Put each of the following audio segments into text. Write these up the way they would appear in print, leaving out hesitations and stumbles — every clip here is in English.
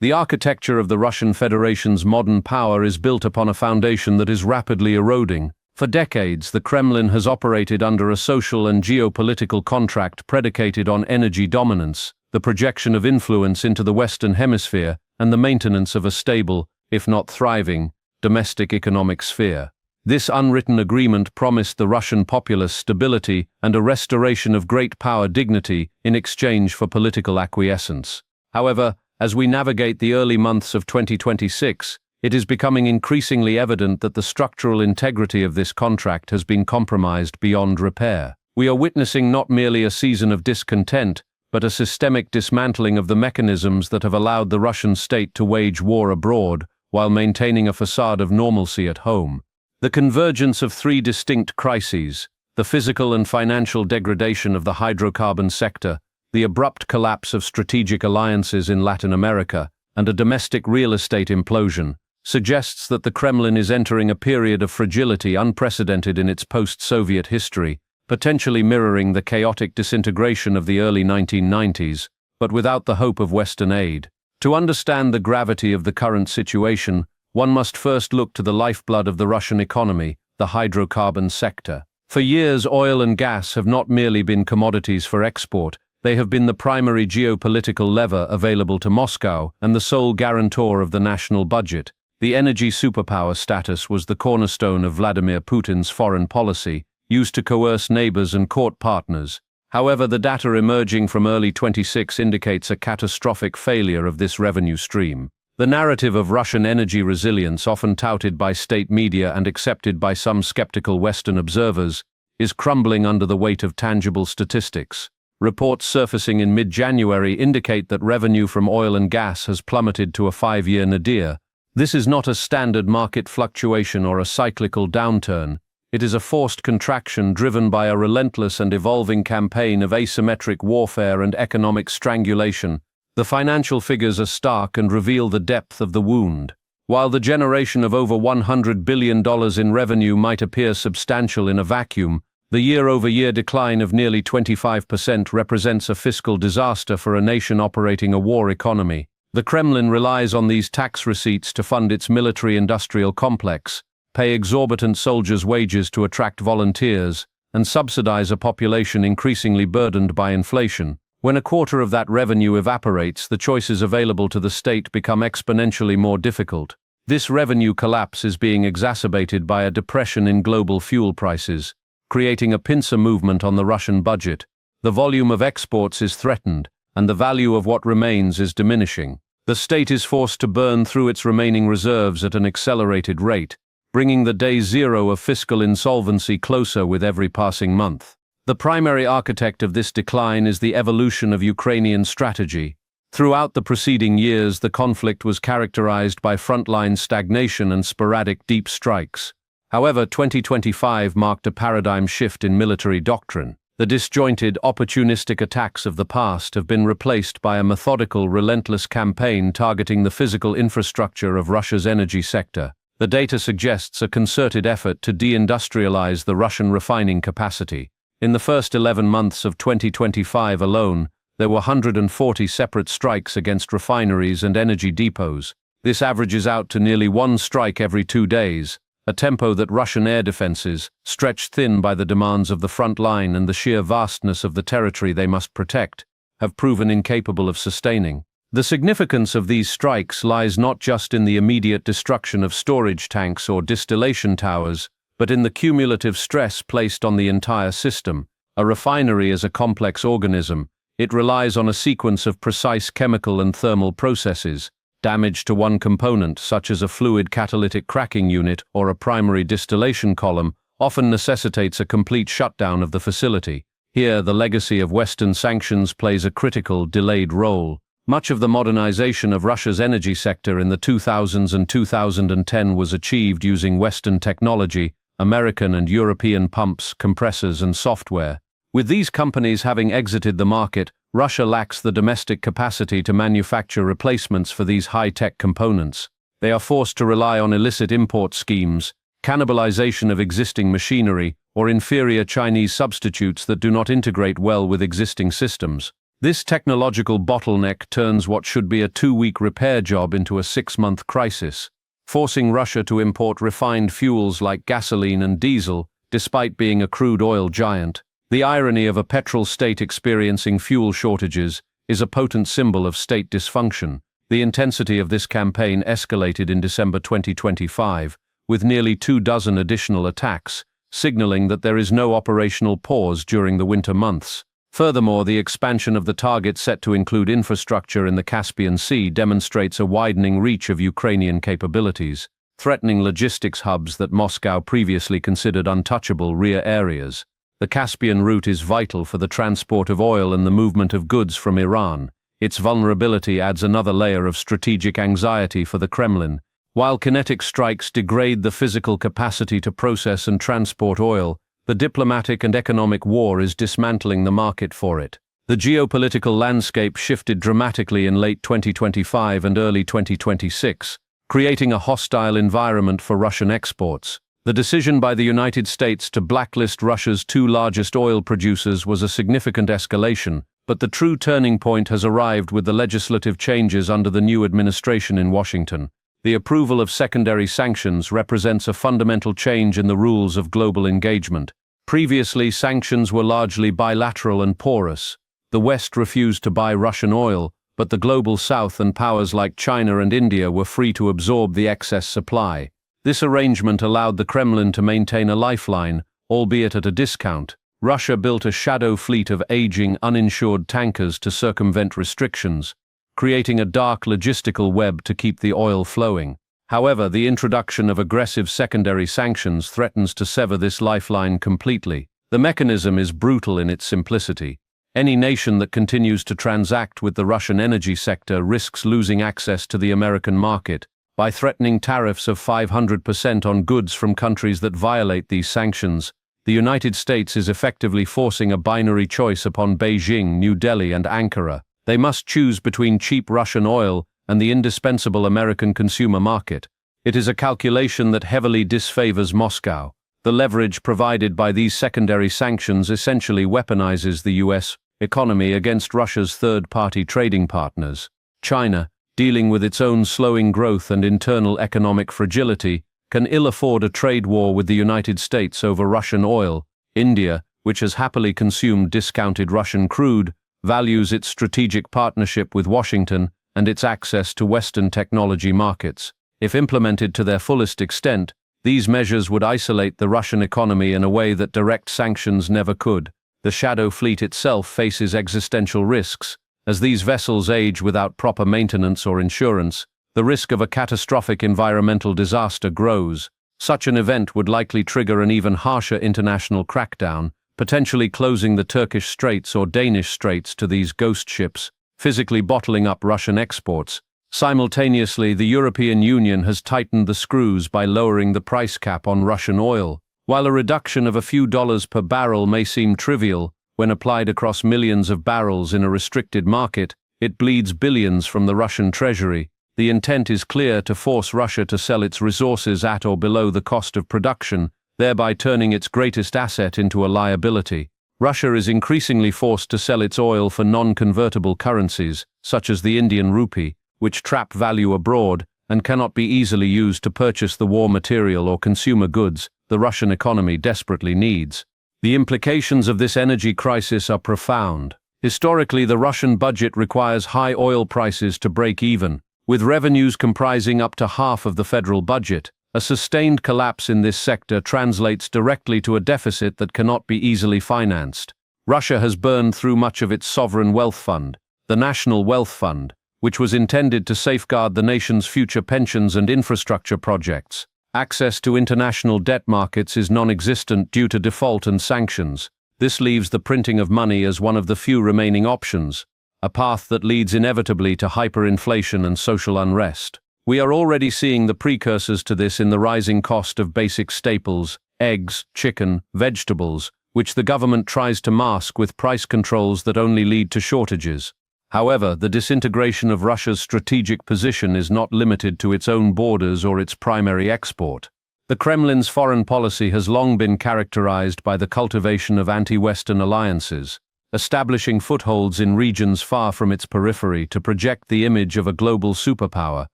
The architecture of the Russian Federation's modern power is built upon a foundation that is rapidly eroding. For decades, the Kremlin has operated under a social and geopolitical contract predicated on energy dominance, the projection of influence into the Western Hemisphere, and the maintenance of a stable, if not thriving, domestic economic sphere. This unwritten agreement promised the Russian populace stability and a restoration of great power dignity in exchange for political acquiescence. However, as we navigate the early months of 2026, it is becoming increasingly evident that the structural integrity of this contract has been compromised beyond repair. We are witnessing not merely a season of discontent, but a systemic dismantling of the mechanisms that have allowed the Russian state to wage war abroad while maintaining a facade of normalcy at home. The convergence of three distinct crises, the physical and financial degradation of the hydrocarbon sector, the abrupt collapse of strategic alliances in Latin America, and a domestic real estate implosion, suggests that the Kremlin is entering a period of fragility unprecedented in its post-Soviet history, potentially mirroring the chaotic disintegration of the early 1990s, but without the hope of Western aid. To understand the gravity of the current situation, one must first look to the lifeblood of the Russian economy, the hydrocarbon sector. For years, oil and gas have not merely been commodities for export, they have been the primary geopolitical lever available to Moscow and the sole guarantor of the national budget. The energy superpower status was the cornerstone of Vladimir Putin's foreign policy, used to coerce neighbors and court partners. However, the data emerging from early 26 indicates a catastrophic failure of this revenue stream. The narrative of Russian energy resilience, often touted by state media and accepted by some skeptical Western observers, is crumbling under the weight of tangible statistics. Reports surfacing in mid-January indicate that revenue from oil and gas has plummeted to a 5-year nadir. This is not a standard market fluctuation or a cyclical downturn. It is a forced contraction driven by a relentless and evolving campaign of asymmetric warfare and economic strangulation. The financial figures are stark and reveal the depth of the wound. While the generation of over $100 billion in revenue might appear substantial in a vacuum, the year-over-year decline of nearly 25% represents a fiscal disaster for a nation operating a war economy. The Kremlin relies on these tax receipts to fund its military-industrial complex, pay exorbitant soldiers' wages to attract volunteers, and subsidize a population increasingly burdened by inflation. When a quarter of that revenue evaporates, the choices available to the state become exponentially more difficult. This revenue collapse is being exacerbated by a depression in global fuel prices, creating a pincer movement on the Russian budget. The volume of exports is threatened, and the value of what remains is diminishing. The state is forced to burn through its remaining reserves at an accelerated rate, bringing the day zero of fiscal insolvency closer with every passing month. The primary architect of this decline is the evolution of Ukrainian strategy. Throughout the preceding years, the conflict was characterized by frontline stagnation and sporadic deep strikes. However, 2025 marked a paradigm shift in military doctrine. The disjointed, opportunistic attacks of the past have been replaced by a methodical, relentless campaign targeting the physical infrastructure of Russia's energy sector. The data suggests a concerted effort to deindustrialize the Russian refining capacity. In the first 11 months of 2025 alone, there were 140 separate strikes against refineries and energy depots. This averages out to nearly one strike every 2 days, a tempo that Russian air defenses, stretched thin by the demands of the front line and the sheer vastness of the territory they must protect, have proven incapable of sustaining. The significance of these strikes lies not just in the immediate destruction of storage tanks or distillation towers, but in the cumulative stress placed on the entire system. A refinery is a complex organism. It relies on a sequence of precise chemical and thermal processes. Damage to one component, such as a fluid catalytic cracking unit or a primary distillation column, often necessitates a complete shutdown of the facility. Here, the legacy of Western sanctions plays a critical, delayed role. Much of the modernization of Russia's energy sector in the 2000s and 2010 was achieved using Western technology, American and European pumps, compressors, and software. With these companies having exited the market, Russia lacks the domestic capacity to manufacture replacements for these high-tech components. They are forced to rely on illicit import schemes, cannibalization of existing machinery, or inferior Chinese substitutes that do not integrate well with existing systems. This technological bottleneck turns what should be a 2-week repair job into a 6-month crisis, forcing Russia to import refined fuels like gasoline and diesel, despite being a crude oil giant. The irony of a petrol state experiencing fuel shortages is a potent symbol of state dysfunction. The intensity of this campaign escalated in December 2025, with nearly 24 additional attacks, signaling that there is no operational pause during the winter months. Furthermore, the expansion of the target set to include infrastructure in the Caspian Sea demonstrates a widening reach of Ukrainian capabilities, threatening logistics hubs that Moscow previously considered untouchable rear areas. The Caspian route is vital for the transport of oil and the movement of goods from Iran. Its vulnerability adds another layer of strategic anxiety for the Kremlin. While kinetic strikes degrade the physical capacity to process and transport oil, the diplomatic and economic war is dismantling the market for it. The geopolitical landscape shifted dramatically in late 2025 and early 2026, creating a hostile environment for Russian exports. The decision by the United States to blacklist Russia's 2 largest oil producers was a significant escalation, but the true turning point has arrived with the legislative changes under the new administration in Washington. The approval of secondary sanctions represents a fundamental change in the rules of global engagement. Previously, sanctions were largely bilateral and porous. The West refused to buy Russian oil, but the global South and powers like China and India were free to absorb the excess supply. This arrangement allowed the Kremlin to maintain a lifeline, albeit at a discount. Russia built a shadow fleet of aging, uninsured tankers to circumvent restrictions, creating a dark logistical web to keep the oil flowing. However, the introduction of aggressive secondary sanctions threatens to sever this lifeline completely. The mechanism is brutal in its simplicity. Any nation that continues to transact with the Russian energy sector risks losing access to the American market. By threatening tariffs of 500% on goods from countries that violate these sanctions, the United States is effectively forcing a binary choice upon Beijing, New Delhi, and Ankara. They must choose between cheap Russian oil and the indispensable American consumer market. It is a calculation that heavily disfavors Moscow. The leverage provided by these secondary sanctions essentially weaponizes the U.S. economy against Russia's third-party trading partners. China, dealing with its own slowing growth and internal economic fragility, can ill afford a trade war with the United States over Russian oil. India, which has happily consumed discounted Russian crude, values its strategic partnership with Washington and its access to Western technology markets. If implemented to their fullest extent, these measures would isolate the Russian economy in a way that direct sanctions never could. The shadow fleet itself faces existential risks. As these vessels age without proper maintenance or insurance, the risk of a catastrophic environmental disaster grows. Such an event would likely trigger an even harsher international crackdown, potentially closing the Turkish Straits or Danish Straits to these ghost ships, physically bottling up Russian exports. Simultaneously, the European Union has tightened the screws by lowering the price cap on Russian oil. While a reduction of a few dollars per barrel may seem trivial, when applied across millions of barrels in a restricted market, it bleeds billions from the Russian treasury. The intent is clear: to force Russia to sell its resources at or below the cost of production, thereby turning its greatest asset into a liability. Russia is increasingly forced to sell its oil for non-convertible currencies, such as the Indian rupee, which trap value abroad and cannot be easily used to purchase the war material or consumer goods the Russian economy desperately needs. The implications of this energy crisis are profound. Historically, the Russian budget requires high oil prices to break even, with revenues comprising up to half of the federal budget. A sustained collapse in this sector translates directly to a deficit that cannot be easily financed. Russia has burned through much of its sovereign wealth fund, the National Wealth Fund, which was intended to safeguard the nation's future pensions and infrastructure projects. Access to international debt markets is non-existent due to default and sanctions. This leaves the printing of money as one of the few remaining options, a path that leads inevitably to hyperinflation and social unrest. We are already seeing the precursors to this in the rising cost of basic staples, eggs, chicken, vegetables, which the government tries to mask with price controls that only lead to shortages. However, the disintegration of Russia's strategic position is not limited to its own borders or its primary export. The Kremlin's foreign policy has long been characterized by the cultivation of anti-Western alliances. establishing footholds in regions far from its periphery to project the image of a global superpower.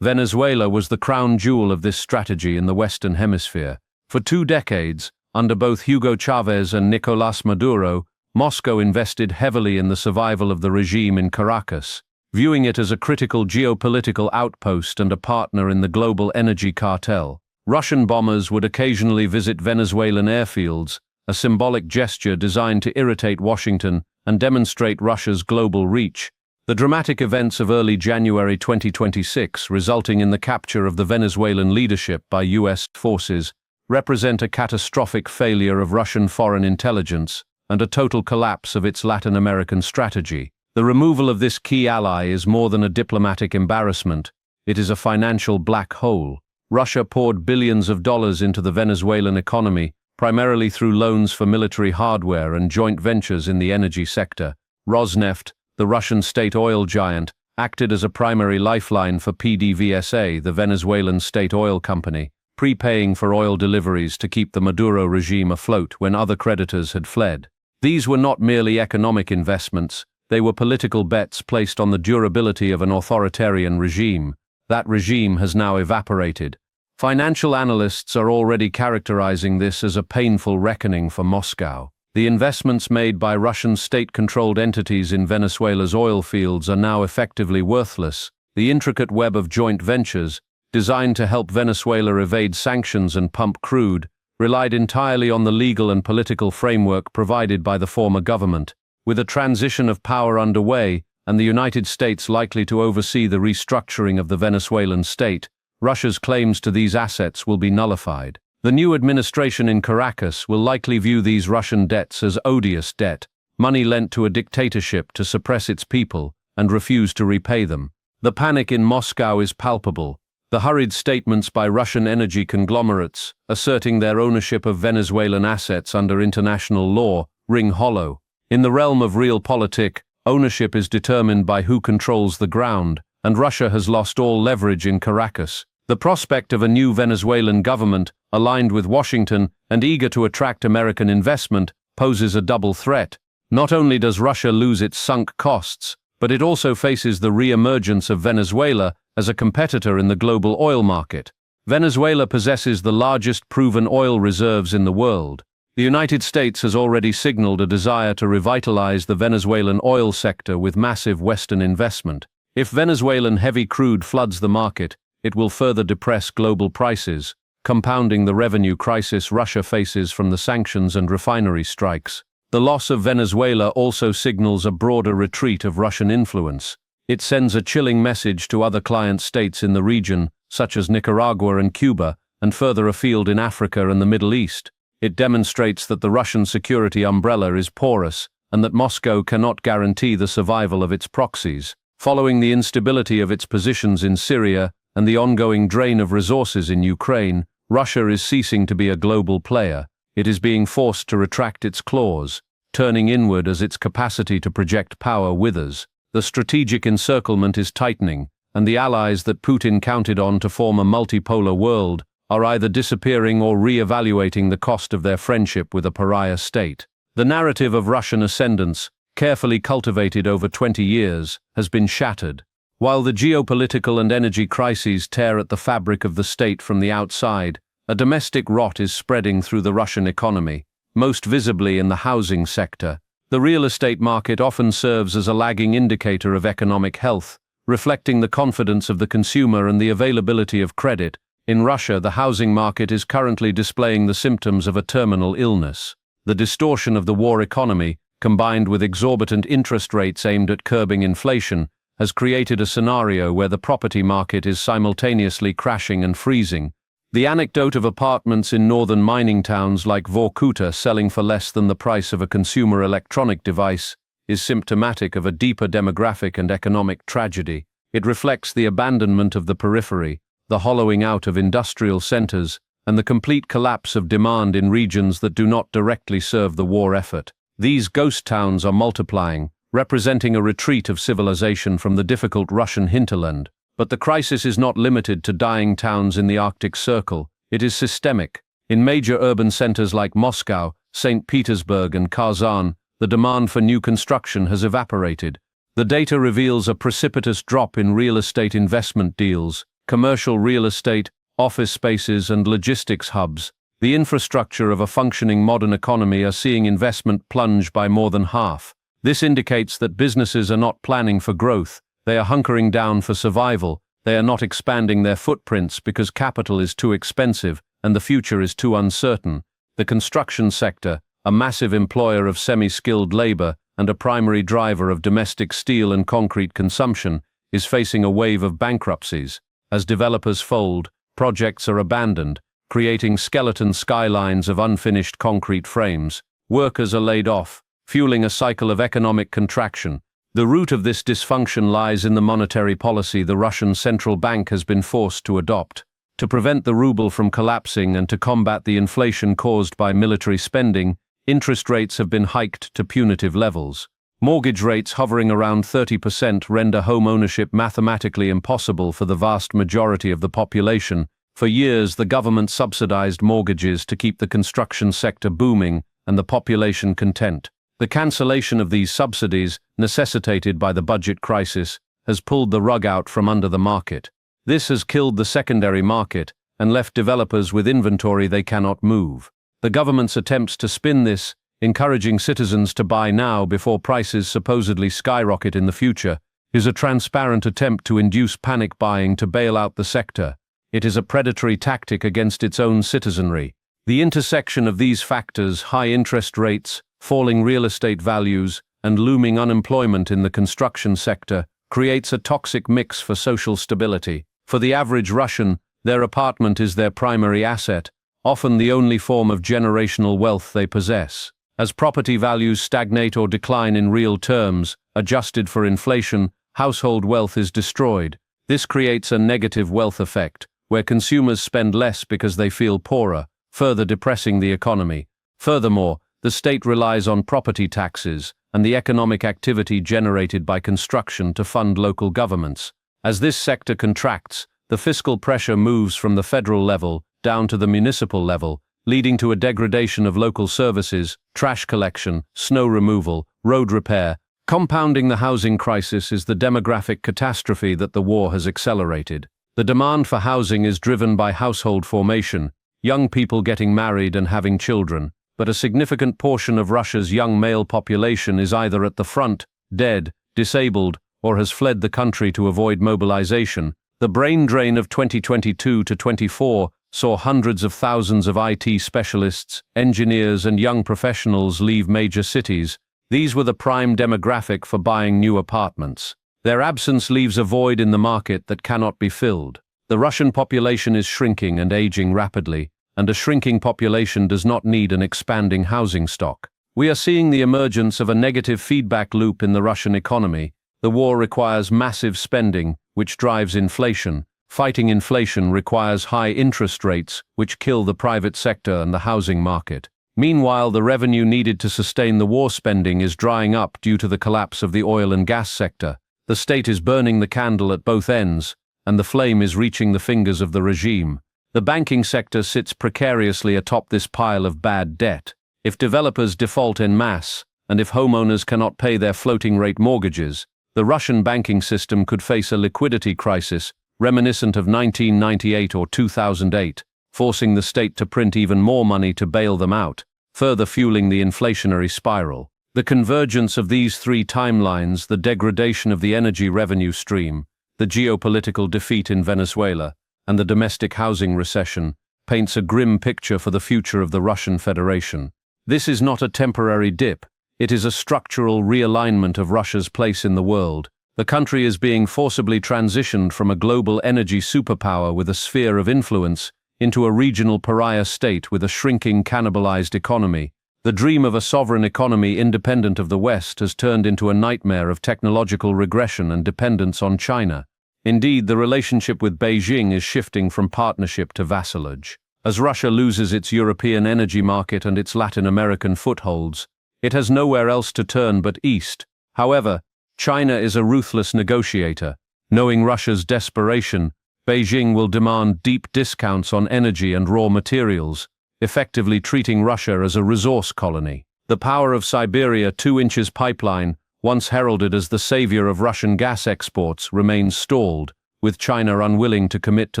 Venezuela was the crown jewel of this strategy in the Western Hemisphere. For 2 decades, under both Hugo Chavez and Nicolás Maduro, Moscow invested heavily in the survival of the regime in Caracas, viewing it as a critical geopolitical outpost and a partner in the global energy cartel. Russian bombers would occasionally visit Venezuelan airfields, a symbolic gesture designed to irritate Washington and demonstrate Russia's global reach. The dramatic events of early January 2026, resulting in the capture of the Venezuelan leadership by U.S. forces, represent a catastrophic failure of Russian foreign intelligence and a total collapse of its Latin American strategy. The removal of this key ally is more than a diplomatic embarrassment. It is a financial black hole. Russia poured billions of dollars into the Venezuelan economy, primarily through loans for military hardware and joint ventures in the energy sector. Rosneft, the Russian state oil giant, acted as a primary lifeline for PDVSA, the Venezuelan state oil company, prepaying for oil deliveries to keep the Maduro regime afloat when other creditors had fled. These were not merely economic investments, they were political bets placed on the durability of an authoritarian regime. That regime has now evaporated. Financial analysts are already characterizing this as a painful reckoning for Moscow. The investments made by Russian state-controlled entities in Venezuela's oil fields are now effectively worthless. The intricate web of joint ventures, designed to help Venezuela evade sanctions and pump crude, relied entirely on the legal and political framework provided by the former government. With a transition of power underway and the United States likely to oversee the restructuring of the Venezuelan state, Russia's claims to these assets will be nullified. The new administration in Caracas will likely view these Russian debts as odious debt, money lent to a dictatorship to suppress its people, and refuse to repay them. The panic in Moscow is palpable. The hurried statements by Russian energy conglomerates, asserting their ownership of Venezuelan assets under international law, ring hollow. In the realm of realpolitik, ownership is determined by who controls the ground, and Russia has lost all leverage in Caracas. The prospect of a new Venezuelan government, aligned with Washington and eager to attract American investment, poses a double threat. Not only does Russia lose its sunk costs, but it also faces the re-emergence of Venezuela as a competitor in the global oil market. Venezuela possesses the largest proven oil reserves in the world. The United States has already signaled a desire to revitalize the Venezuelan oil sector with massive Western investment. If Venezuelan heavy crude floods the market, it will further depress global prices, compounding the revenue crisis Russia faces from the sanctions and refinery strikes. The loss of Venezuela also signals a broader retreat of Russian influence. It sends a chilling message to other client states in the region, such as Nicaragua and Cuba, and further afield in Africa and the Middle East. It demonstrates that the Russian security umbrella is porous and that Moscow cannot guarantee the survival of its proxies. Following the instability of its positions in Syria and the ongoing drain of resources in Ukraine, Russia is ceasing to be a global player. It is being forced to retract its claws, turning inward as its capacity to project power withers. The strategic encirclement is tightening, and the allies that Putin counted on to form a multipolar world are either disappearing or re-evaluating the cost of their friendship with a pariah state. The narrative of Russian ascendance, carefully cultivated over 20 years, has been shattered. While the geopolitical and energy crises tear at the fabric of the state from the outside, a domestic rot is spreading through the Russian economy, most visibly in the housing sector. The real estate market often serves as a lagging indicator of economic health, reflecting the confidence of the consumer and the availability of credit. In Russia, the housing market is currently displaying the symptoms of a terminal illness. The distortion of the war economy, combined with exorbitant interest rates aimed at curbing inflation, has created a scenario where the property market is simultaneously crashing and freezing. The anecdote of apartments in northern mining towns like Vorkuta selling for less than the price of a consumer electronic device is symptomatic of a deeper demographic and economic tragedy. It reflects the abandonment of the periphery, the hollowing out of industrial centers, and the complete collapse of demand in regions that do not directly serve the war effort. These ghost towns are multiplying, representing a retreat of civilization from the difficult Russian hinterland. But the crisis is not limited to dying towns in the Arctic Circle. It is systemic. In major urban centers like Moscow, St. Petersburg, and Kazan, the demand for new construction has evaporated. The data reveals a precipitous drop in real estate investment deals, commercial real estate, office spaces, and logistics hubs. The infrastructure of a functioning modern economy are seeing investment plunge by more than half. This indicates that businesses are not planning for growth, they are hunkering down for survival. They are not expanding their footprints because capital is too expensive and the future is too uncertain. The construction sector, a massive employer of semi-skilled labor and a primary driver of domestic steel and concrete consumption, is facing a wave of bankruptcies. As developers fold, projects are abandoned, creating skeleton skylines of unfinished concrete frames. Workers are laid off, fueling a cycle of economic contraction. The root of this dysfunction lies in the monetary policy the Russian central bank has been forced to adopt. To prevent the ruble from collapsing and to combat the inflation caused by military spending, interest rates have been hiked to punitive levels. Mortgage rates hovering around 30% render home ownership mathematically impossible for the vast majority of the population. For years, the government subsidized mortgages to keep the construction sector booming and the population content. The cancellation of these subsidies, necessitated by the budget crisis, has pulled the rug out from under the market. This has killed the secondary market and left developers with inventory they cannot move. The government's attempts to spin this, encouraging citizens to buy now before prices supposedly skyrocket in the future, is a transparent attempt to induce panic buying to bail out the sector. It is a predatory tactic against its own citizenry. The intersection of these factors, high interest rates, falling real estate values, and looming unemployment in the construction sector, creates a toxic mix for social stability. For the average Russian, their apartment is their primary asset, often the only form of generational wealth they possess. As property values stagnate or decline in real terms, adjusted for inflation, household wealth is destroyed. This creates a negative wealth effect, where consumers spend less because they feel poorer, further depressing the economy. Furthermore, the state relies on property taxes and the economic activity generated by construction to fund local governments. As this sector contracts, the fiscal pressure moves from the federal level down to the municipal level, leading to a degradation of local services, trash collection, snow removal, road repair. Compounding the housing crisis is the demographic catastrophe that the war has accelerated. The demand for housing is driven by household formation, young people getting married and having children, but a significant portion of Russia's young male population is either at the front, dead, disabled, or has fled the country to avoid mobilization. The brain drain of 2022 to 24 saw hundreds of thousands of IT specialists, engineers, and young professionals leave major cities. These were the prime demographic for buying new apartments. Their absence leaves a void in the market that cannot be filled. The Russian population is shrinking and aging rapidly, and a shrinking population does not need an expanding housing stock. We are seeing the emergence of a negative feedback loop in the Russian economy. The war requires massive spending, which drives inflation. Fighting inflation requires high interest rates, which kill the private sector and the housing market. Meanwhile, the revenue needed to sustain the war spending is drying up due to the collapse of the oil and gas sector. The state is burning the candle at both ends, and the flame is reaching the fingers of the regime. The banking sector sits precariously atop this pile of bad debt. If developers default en masse, and if homeowners cannot pay their floating-rate mortgages, the Russian banking system could face a liquidity crisis reminiscent of 1998 or 2008, forcing the state to print even more money to bail them out, further fueling the inflationary spiral. The convergence of these three timelines, the degradation of the energy revenue stream, the geopolitical defeat in Venezuela, and the domestic housing recession, paints a grim picture for the future of the Russian Federation. This is not a temporary dip, it is a structural realignment of Russia's place in the world. The country is being forcibly transitioned from a global energy superpower with a sphere of influence into a regional pariah state with a shrinking, cannibalized economy. The dream of a sovereign economy independent of the West has turned into a nightmare of technological regression and dependence on China. Indeed, the relationship with Beijing is shifting from partnership to vassalage. As Russia loses its European energy market and its Latin American footholds, it has nowhere else to turn but east. However, China is a ruthless negotiator. Knowing Russia's desperation, Beijing will demand deep discounts on energy and raw materials, effectively treating Russia as a resource colony. The power of Siberia 2 inches pipeline, once heralded as the savior of Russian gas exports, remains stalled, with China unwilling to commit to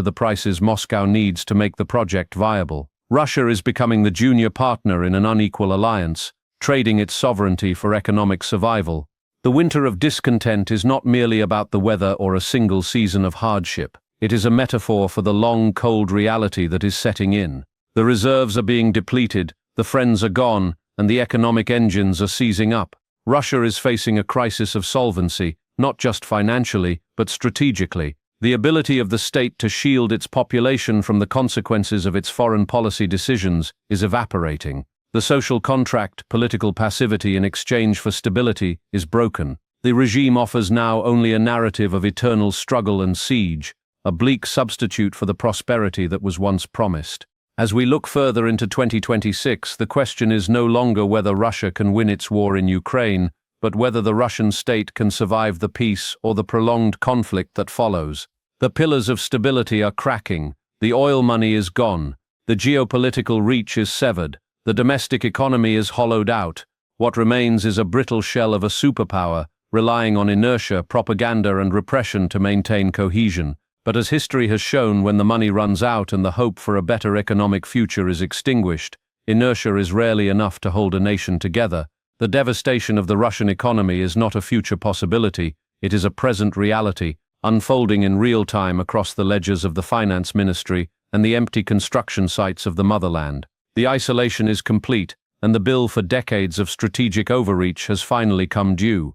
the prices Moscow needs to make the project viable. Russia is becoming the junior partner in an unequal alliance, trading its sovereignty for economic survival. The winter of discontent is not merely about the weather or a single season of hardship. It is a metaphor for the long, cold reality that is setting in. The reserves are being depleted, the friends are gone, and the economic engines are seizing up. Russia is facing a crisis of solvency, not just financially, but strategically. The ability of the state to shield its population from the consequences of its foreign policy decisions is evaporating. The social contract, political passivity in exchange for stability, is broken. The regime offers now only a narrative of eternal struggle and siege, a bleak substitute for the prosperity that was once promised. As we look further into 2026, the question is no longer whether Russia can win its war in Ukraine, but whether the Russian state can survive the peace or the prolonged conflict that follows. The pillars of stability are cracking, the oil money is gone, the geopolitical reach is severed, the domestic economy is hollowed out. What remains is a brittle shell of a superpower, relying on inertia, propaganda, and repression to maintain cohesion. But as history has shown, when the money runs out and the hope for a better economic future is extinguished, inertia is rarely enough to hold a nation together. The devastation of the Russian economy is not a future possibility, it is a present reality, unfolding in real time across the ledgers of the finance ministry and the empty construction sites of the motherland. The isolation is complete, and the bill for decades of strategic overreach has finally come due.